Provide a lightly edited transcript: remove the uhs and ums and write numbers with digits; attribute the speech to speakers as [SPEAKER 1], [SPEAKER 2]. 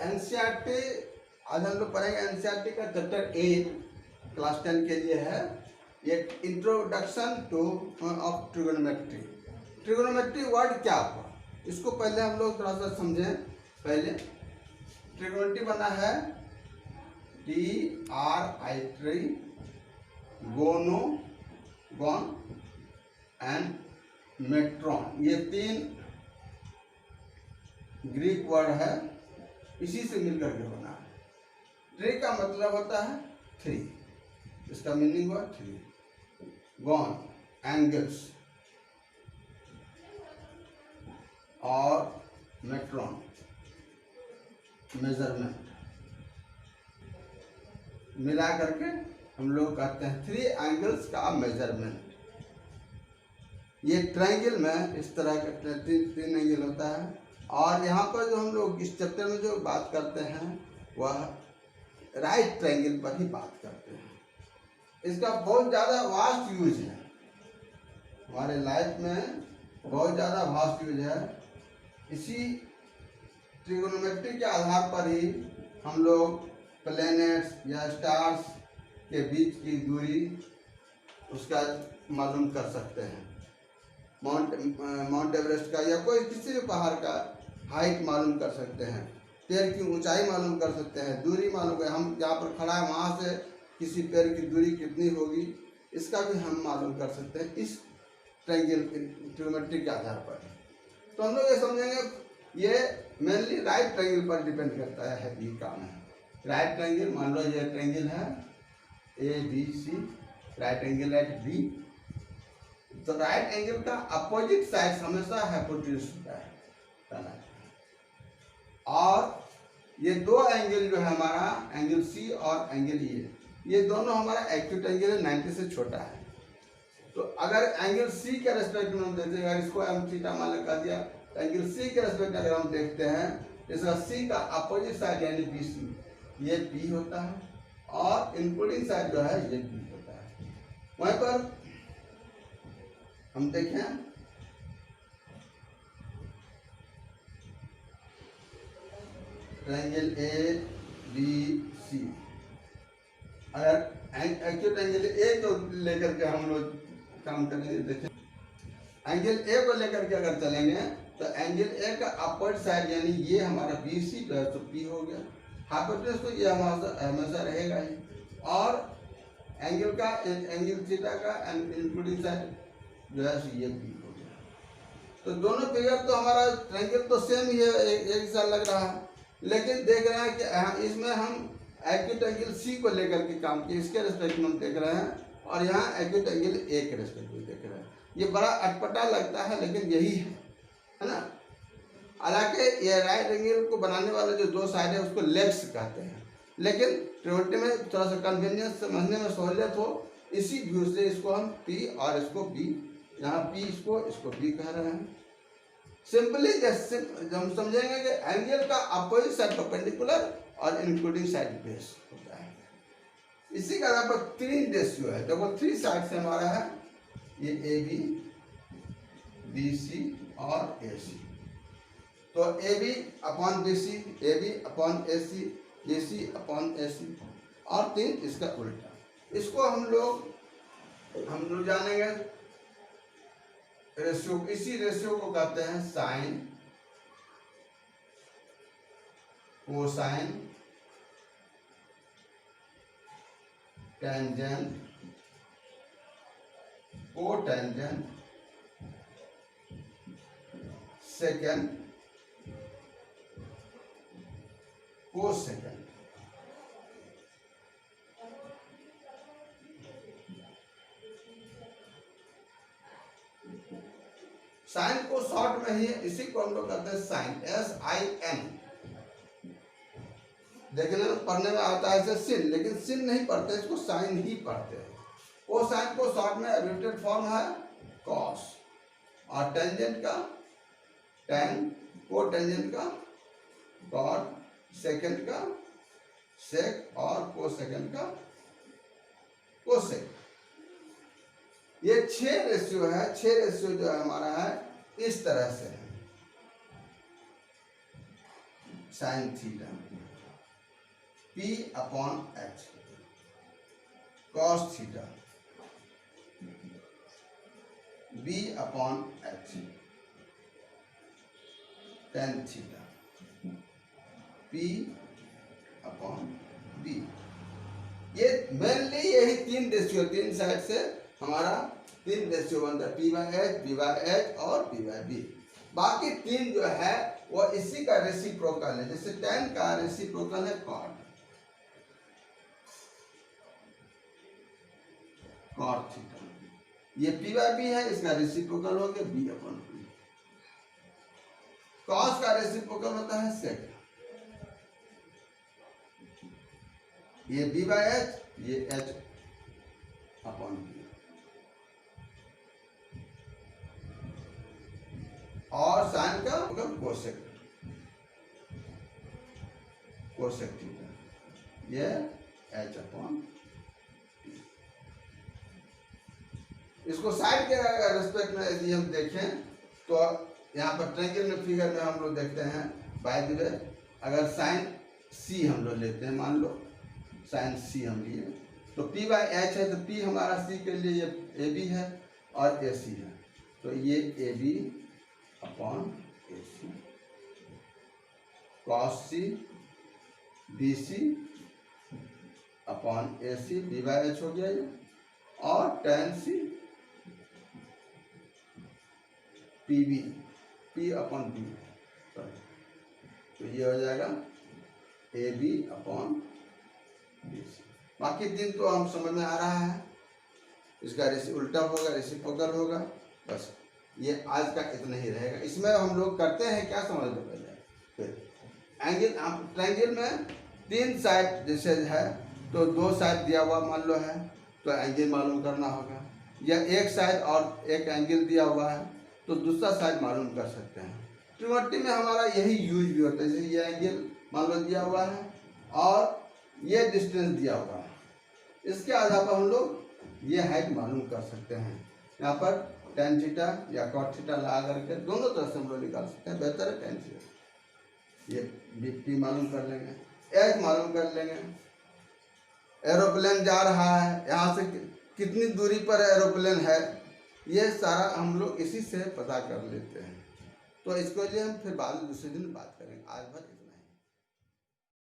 [SPEAKER 1] NCERT आज हम लोग पढ़ेंगे। एनसीईआरटी का चैप्टर 8 क्लास 10 के लिए है। ये introduction two of trigonometry. Trigonometry word क्या हुआ, इसको पहले हम लोग थोड़ा सा समझें। पहले ट्रिगोनोमेट्री बना है TRI गोनो गॉन एंड मेट्रॉन, ये 3 ग्रीक वर्ड है, इसी से मिलकर के बना है। ट्री का मतलब होता है 3, इसका मीनिंग हुआ 3। गॉन एंगल्स और मेट्रॉन मेजरमेंट, मिला करके हम लोग कहते हैं 3 एंगल्स का मेजरमेंट। ये ट्रायंगल में इस तरह का 3 एंगल होता है। और यहाँ पर जो हम लोग इस चैप्टर में जो बात करते हैं वह राइट ट्रायंगल पर ही बात करते हैं। इसका बहुत ज़्यादा वास्ट यूज है, हमारे लाइफ में बहुत ज़्यादा वास्ट यूज है। इसी ट्रिगोनोमेट्री के आधार पर ही हम लोग प्लैनेट्स या स्टार्स के बीच की दूरी उसका मालूम कर सकते हैं। माउंट एवरेस्ट का या कोई किसी भी पहाड़ का हाइट मालूम कर सकते हैं, पेड़ की ऊंचाई मालूम कर सकते हैं, दूरी मालूम कर, हम जहाँ पर खड़ा है वहाँ से किसी पेड़ की दूरी कितनी होगी इसका भी हम मालूम कर सकते हैं इस ट्रायंगल ट्रिगोनोमेट्री के आधार पर। तो हम लोग ये समझेंगे ये मेनली राइट ट्रायंगल पर डिपेंड करता है ये काम है। राइट ट्रायंगल, मान लो ये ट्रायंगल है ABC, right angle at B, तो राइट एंगल का अपोजिट साइड हमेशा हाइपोटेन्यूज होता है। और ये 2 एंगल जो है हमारा एंगल C और एंगल E, ये दोनों हमारा एक्यूट एंगल है, 90 से छोटा है। तो अगर एंगल C के रेस्पेक्ट में हम देखते हैं, अगर इसको हम थीटा मान कर दिया तो एंगल C के रेस्पेक्ट अगर हम देखते हैं, इसका C का अपोजिट साइड यानी BC ये P होता है और इंक्लूडिंग साइड जो है ये B होता है। वहीं पर हम देखें ट्रायंगल ABC, अगर एक्यूट एंगल A को लेकर के हम लोग काम करेंगे, देखें एंगल A को लेकर के अगर चलेंगे तो एंगल A का अपोजिट साइड यानी ये हमारा BC जो है तो P हो गया। हाइपोटेन्यूज तो ये हमेशा रहेगा ही। और एंगल का एंगल थीटा का इंक्लूडिंग साइड जो है ये B हो गया। तो दोनों फिगर तो हमारा ट्रायंगल तो सेम ही है, एक सा लग रहा है, लेकिन देख रहे हैं कि इसमें हम एक्यूट एंगल C को लेकर के काम किए, इसके रेस्पेक्ट में हम देख रहे हैं, और यहाँ एक्यूट एंगल A के रेस्पेक्ट में देख रहे हैं। ये बड़ा अटपटा लगता है लेकिन यही है ना। हालांकि ये राइट एंगल को बनाने वाले जो 2 साइड है उसको लेग्स कहते हैं, लेकिन ट्रिगोनोमेट्री में थोड़ा सा कन्वीनियंस समझने में सहूलियत हो इसी व्यू से इसको हम P और इसको B, यहाँ P इसको B कह रहे हैं। सिंपली जैसे हम समझेंगे कि एंगल का अपोजिट साइड परपेंडिकुलर और इंक्लूडिंग साइड बेस होता है। इसी का आधार पर 3 रेशियो है, देखो 3 साइड से हमारा है ये AB, BC और AC। तो AB upon BC, AB upon AC, BC upon AC, और 3 इसका उल्टा। इसको हम लोग जानेंगे रेशियो, इसी रेशियो को कहते हैं sine, cosine, tangent, cotangent, secant, cosecant. Sine को शॉर्ट में ही इसी को हम लोग कहते हैं साइन, SIN। देखने में पढ़ने में आता है सिन, लेकिन सिन नहीं पढ़ते, इसको साइन ही पढ़ते हैं। कोसाइन को शॉर्ट में एब्रिविएटेड फॉर्म है कॉस, और टेंजेंट का टेन, कोटेंजेंट का कॉट, सेकेंड का सेक और कोसेकेंड का कोसेक। ये 6 रेशियो है। 6 रेशियो जो है हमारा है इस तरह से है। Sine theta, P upon H cos theta, B upon H tan theta, P upon B। ये मेनली यही तीन रेशियो, तीन साइड से हमारा तीन रेशियो बनता है, P/H, B/H और B/B। बाकी तीन जो है वो इसी का रेसिप्रोकल है, जैसे tan का रेसिप्रोकल है cot, cot थीटा। ये P/B है, इसका रेसिप्रोकल हो गया B अपॉन B। cos का रेसिप्रोकल होता है sec, ये B/H, ये H अपॉन B। और साइन का कोसेक, कोसेक थीटा, ये H अपॉन P। इसको साइड के रेस्पेक्ट में यदि हम देखें तो यहाँ पर ट्रायंगल में फिगर में हम लोग देखते हैं, बाय द वे अगर साइन C हम लोग लेते हैं, मान लो साइन C हम लिए, तो P/H है, तो P हमारा C के लिए ये AB है और AC है, तो ये AB upon AC, cos C BC upon AC, B/H हो गया ये, और tan C PB, P upon B, तो ये हो जाएगा AB अपॉन BC। बाकी दिन तो हम समझ में आ रहा है, इसका उल्टा होगा, रेसिप्रोकल होगा, बस ये आज का इतना ही रहेगा। इसमें हम लोग करते हैं क्या, समझ लो पहले। फिर एंगल, ट्रायंगल में तीन साइड जैसे है, तो दो साइड दिया हुआ मान लो है, तो एंगल मालूम करना होगा, या एक साइड और एक एंगल दिया हुआ है तो दूसरा साइड मालूम कर सकते हैं। ट्रिग्नोमेट्री में हमारा यही यूज भी होता है, जैसे ये एंगल मान लो दिया हुआ है और ये डिस्टेंस दिया हुआ है, इसके आधार पर हम लोग ये हाइट मालूम कर सकते हैं। यहाँ पर tan थीटा या cot थीटा लगा करके दोनों तरह से हम लोग निकाल सकते हैं, बेहतर है tan थीटा। ये P मालूम कर लेंगे, H मालूम कर लेंगे, एरोप्लेन जा रहा है, यहाँ से कितनी दूरी पर एरोप्लेन है, ये सारा हम लोग इसी से पता कर लेते हैं। तो इसको लिए हम फिर बाद में दूसरे दिन बात करेंगे, आज भर